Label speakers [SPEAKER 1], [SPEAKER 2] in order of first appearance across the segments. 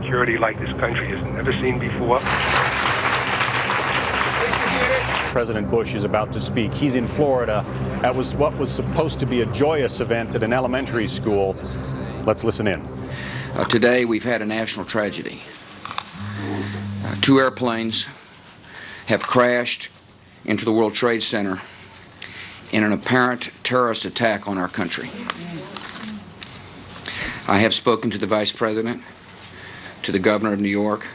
[SPEAKER 1] security like this country has never seen before.
[SPEAKER 2] President Bush is about to speak. He's in Florida at what was supposed to be a joyous event at an elementary school. Let's listen in.
[SPEAKER 3] Today we've had a national tragedy. Two airplanes have crashed into the World Trade Center in an apparent terrorist attack on our country. I have spoken to the Vice President, to the Governor of New York,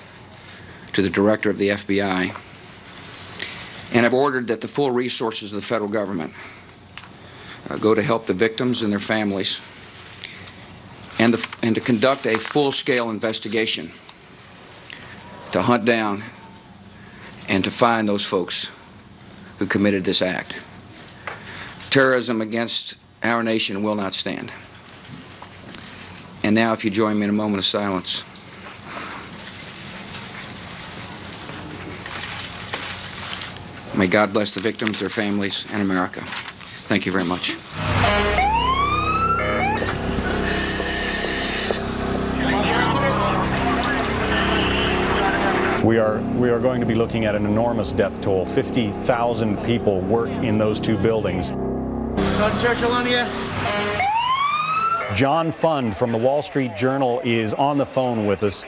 [SPEAKER 3] to the Director of the FBI, and have ordered that the full resources of the federal government go to help the victims and their families and to conduct a full-scale investigation to hunt down and to find those folks who committed this act. Terrorism against our nation will not stand. And now, if you join me in a moment of silence. May God bless the victims, their families, and America. Thank you very much.
[SPEAKER 2] We are going to be looking at an enormous death toll. 50,000 people work in those two buildings.
[SPEAKER 4] Son Churchill on you.
[SPEAKER 2] John Fund from the Wall Street Journal is on the phone with us.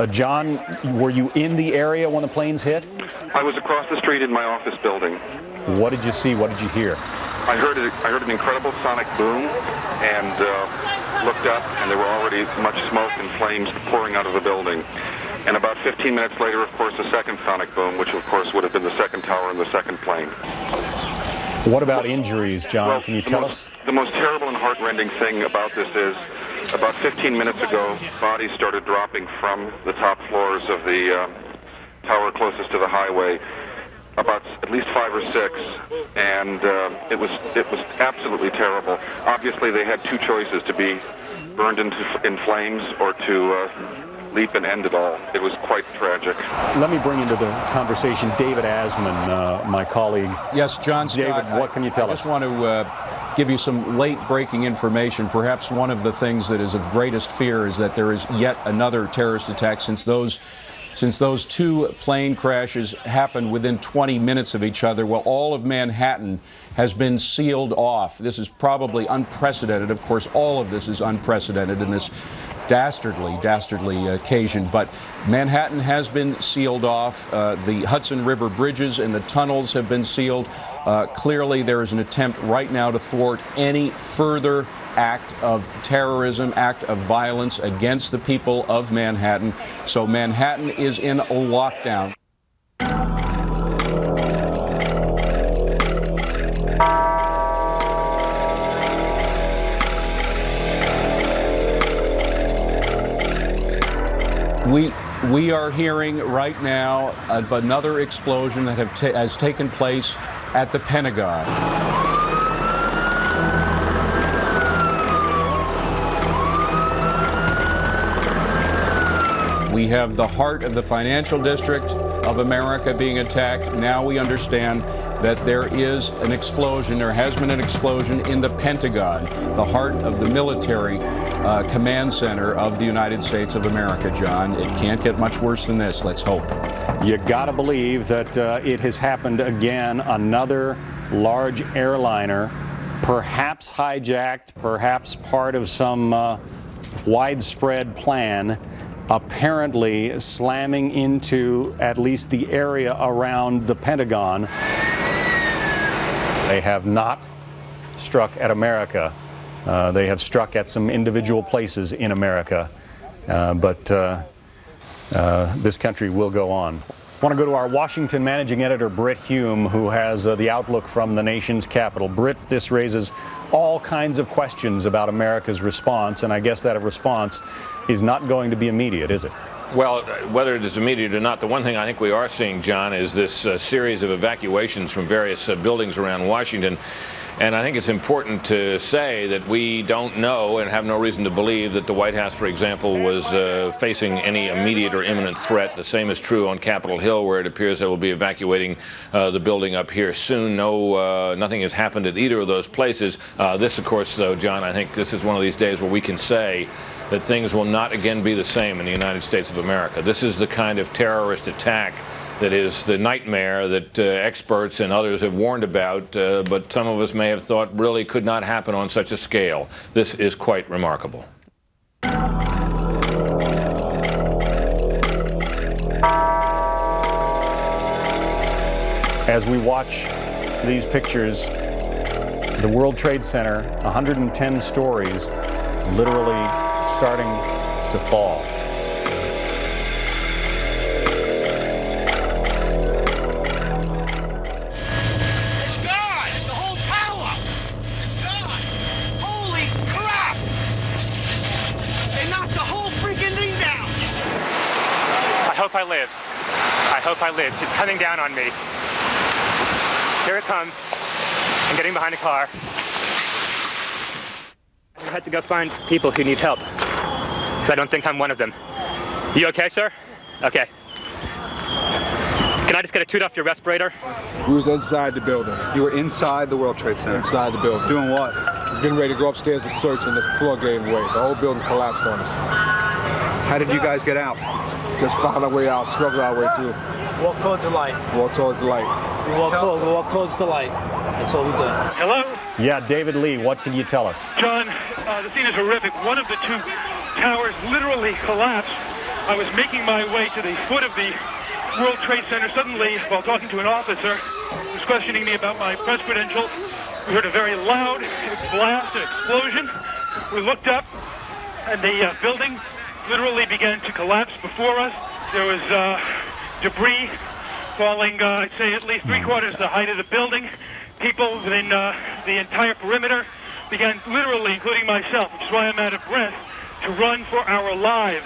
[SPEAKER 2] John, were you in the area when the planes hit?
[SPEAKER 5] I was across the street in my office building.
[SPEAKER 2] What did you see? What did you hear?
[SPEAKER 5] I heard an incredible sonic boom and looked up, and there were already much smoke and flames pouring out of the building. And about 15 minutes later, of course, the second sonic boom, which of course would have been the second tower and the second plane.
[SPEAKER 2] What about injuries, John?
[SPEAKER 5] Well,
[SPEAKER 2] can you tell us?
[SPEAKER 5] The most terrible and heart-rending thing about this is, about 15 minutes ago, bodies started dropping from the top floors of the tower closest to the highway, about at least 5 or 6, and it was absolutely terrible. Obviously, they had two choices: to be burned in flames or to leap and end it all. It was quite tragic.
[SPEAKER 2] Let me bring into the conversation David Asman, my colleague.
[SPEAKER 6] Yes, John Scott,
[SPEAKER 2] David, what can you tell us?
[SPEAKER 6] I just want to give you some late-breaking information. Perhaps one of the things that is of greatest fear is that there is yet another terrorist attack since those two plane crashes happened within 20 minutes of each other. Well, all of Manhattan has been sealed off. This is probably unprecedented. Of course, all of this is unprecedented in this dastardly occasion, but Manhattan has been sealed off. The Hudson River bridges and the tunnels have been sealed. Clearly, there is an attempt right now to thwart any further act of terrorism, act of violence against the people of Manhattan. So Manhattan is in lockdown. We are hearing right now of another explosion that has taken place at the Pentagon. We have the heart of the financial district of America being attacked. Now we understand that there is an explosion. There has been an explosion in the Pentagon, the heart of the military command center of the United States of America, John. It can't get much worse than this, let's hope.
[SPEAKER 2] You gotta believe that it has happened again. Another large airliner, perhaps hijacked, perhaps part of some widespread plan, apparently slamming into at least the area around the Pentagon. They have not struck at America. They have struck at some individual places in America, but this country will go on. I want to go to our Washington managing editor, Britt Hume, who has the outlook from the nation's capital. Britt, this raises all kinds of questions about America's response, and I guess that response is not going to be immediate, is it?
[SPEAKER 7] Well, whether it is immediate or not, the one thing I think we are seeing, John, is this series of evacuations from various buildings around Washington. And I think it's important to say that we don't know and have no reason to believe that the White House, for example, was facing any immediate or imminent threat. The same is true on Capitol Hill, where it appears they will be evacuating the building up here soon. Nothing has happened at either of those places. This, of course, though, John, I think this is one of these days where we can say that things will not again be the same in the United States of America. This is the kind of terrorist attack that is the nightmare that experts and others have warned about, but some of us may have thought really could not happen on such a scale. This is quite remarkable.
[SPEAKER 2] As we watch these pictures, the World Trade Center, 110 stories, literally starting to fall.
[SPEAKER 4] It's gone! The whole tower! It's gone! Holy crap! They knocked the whole freaking thing down!
[SPEAKER 8] I hope I live. I hope I live. It's coming down on me. Here it comes. I'm getting behind a car. I had to go find people who need help, because I don't think I'm one of them. You okay, sir? Okay. Can I just get a toot off your respirator?
[SPEAKER 9] We was inside the building.
[SPEAKER 10] You were inside the World Trade Center?
[SPEAKER 9] Inside the building.
[SPEAKER 10] Doing what?
[SPEAKER 9] Getting ready to go upstairs to search, and the floor gave way. The whole building collapsed on us.
[SPEAKER 10] How did you guys get out?
[SPEAKER 9] Just found our way out, struggled our way through.
[SPEAKER 11] Walk towards the light.
[SPEAKER 9] Walk towards the light.
[SPEAKER 11] We walk towards the light. That's all we did.
[SPEAKER 8] Hello?
[SPEAKER 2] Yeah, David Lee, what can you tell us?
[SPEAKER 8] John, the scene is horrific. One of the two towers literally collapsed. I was making my way to the foot of the World Trade Center. Suddenly, while talking to an officer who was questioning me about my press credentials, we heard a very loud blast, an explosion. We looked up, and the building literally began to collapse before us. There was debris falling, I'd say at least 3/4 the height of the building. People within the entire perimeter began literally, including myself, which is why I'm out of breath, to run for our lives.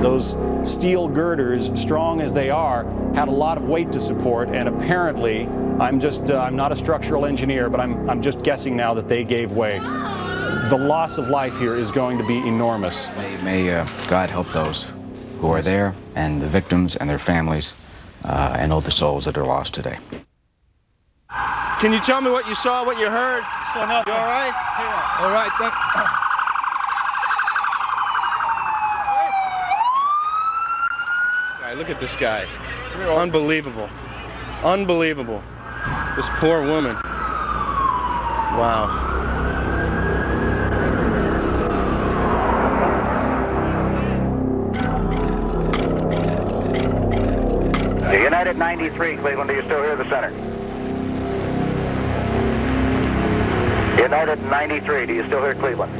[SPEAKER 2] Those steel girders, strong as they are, had a lot of weight to support, and apparently, I'm not a structural engineer, but I'm just guessing now that they gave way. The loss of life here is going to be enormous.
[SPEAKER 3] May God help those who are there, and the victims and their families, and all the souls that are lost today.
[SPEAKER 4] Can you tell me what you saw, what you heard? You all right?
[SPEAKER 11] All right, thank
[SPEAKER 4] Look at this guy. Unbelievable. Unbelievable. This poor woman. Wow.
[SPEAKER 12] United 93, Cleveland, do you still hear the center? United 93, do you still hear Cleveland?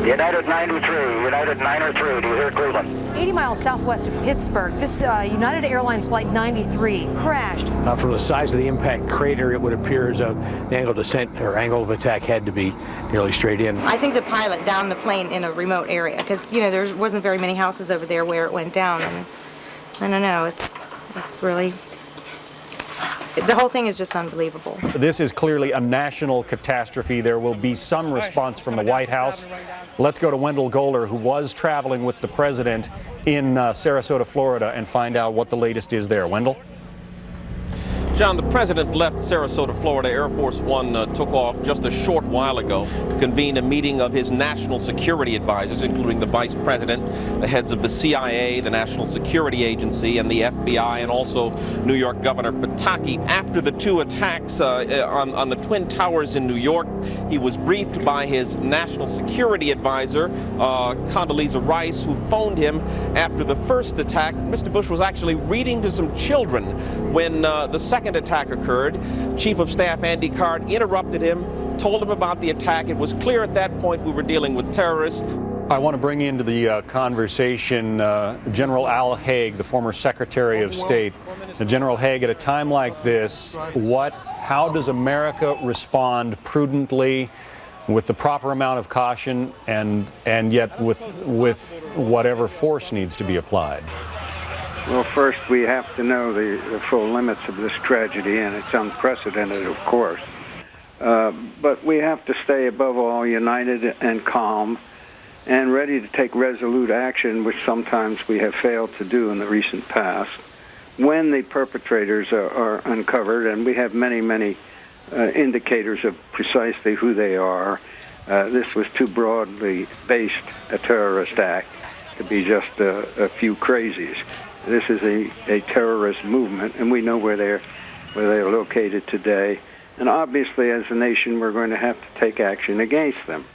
[SPEAKER 12] United 93, United 903, do you hear Cleveland?
[SPEAKER 13] 80 miles southwest of Pittsburgh, this United Airlines Flight 93 crashed.
[SPEAKER 14] From the size of the impact crater, it would appear as though the angle of descent or angle of attack had to be nearly straight in.
[SPEAKER 15] I think the pilot downed the plane in a remote area because, you know, there wasn't very many houses over there where it went down. And I don't know, it's really, the whole thing is just unbelievable.
[SPEAKER 2] This is clearly a national catastrophe. There will be some response from the White House. Let's go to Wendell Goler, who was traveling with the president in Sarasota, Florida, and find out what the latest is there. Wendell?
[SPEAKER 16] John, the president left Sarasota, Florida. Air Force One took off just a short while ago to convene a meeting of his national security advisors, including the vice president, the heads of the CIA, the National Security Agency, and the FBI, and also New York Governor Pataki. After the two attacks on the Twin Towers in New York, he was briefed by his national security advisor, Condoleezza Rice, who phoned him after the first attack. Mr. Bush was actually reading to some children when the second attack occurred. Chief of Staff Andy Card interrupted him, told him about the attack. It was clear at that point we were dealing with terrorists.
[SPEAKER 2] I want to bring into the conversation General Al Haig, the former Secretary of State. General Haig, at a time like this, how does America respond prudently, with the proper amount of caution, and yet with whatever force needs to be applied?
[SPEAKER 17] Well, first we have to know the full limits of this tragedy, and it's unprecedented, of course. But we have to stay above all united and calm and ready to take resolute action, which sometimes we have failed to do in the recent past. when the perpetrators are uncovered, and we have many, many indicators of precisely who they are, this was too broadly based a terrorist act to be just a few crazies. This is a terrorist movement, and we know where they're located today. And obviously, as a nation, we're going to have to take action against them.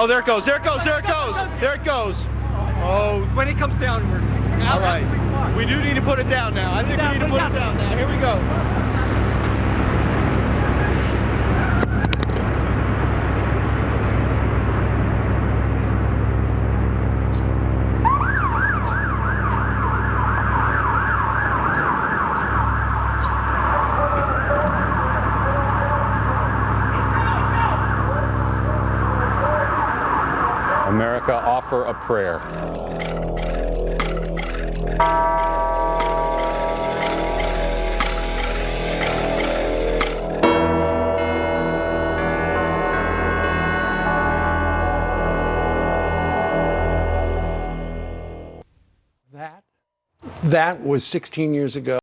[SPEAKER 18] Oh, there it goes, there it goes, there it goes, there it goes. Oh, when it comes down, we're... All right. We do need to put it down now. I think we need to put it down now. Here we go.
[SPEAKER 2] America, offer a prayer.
[SPEAKER 19] That was 16 years ago.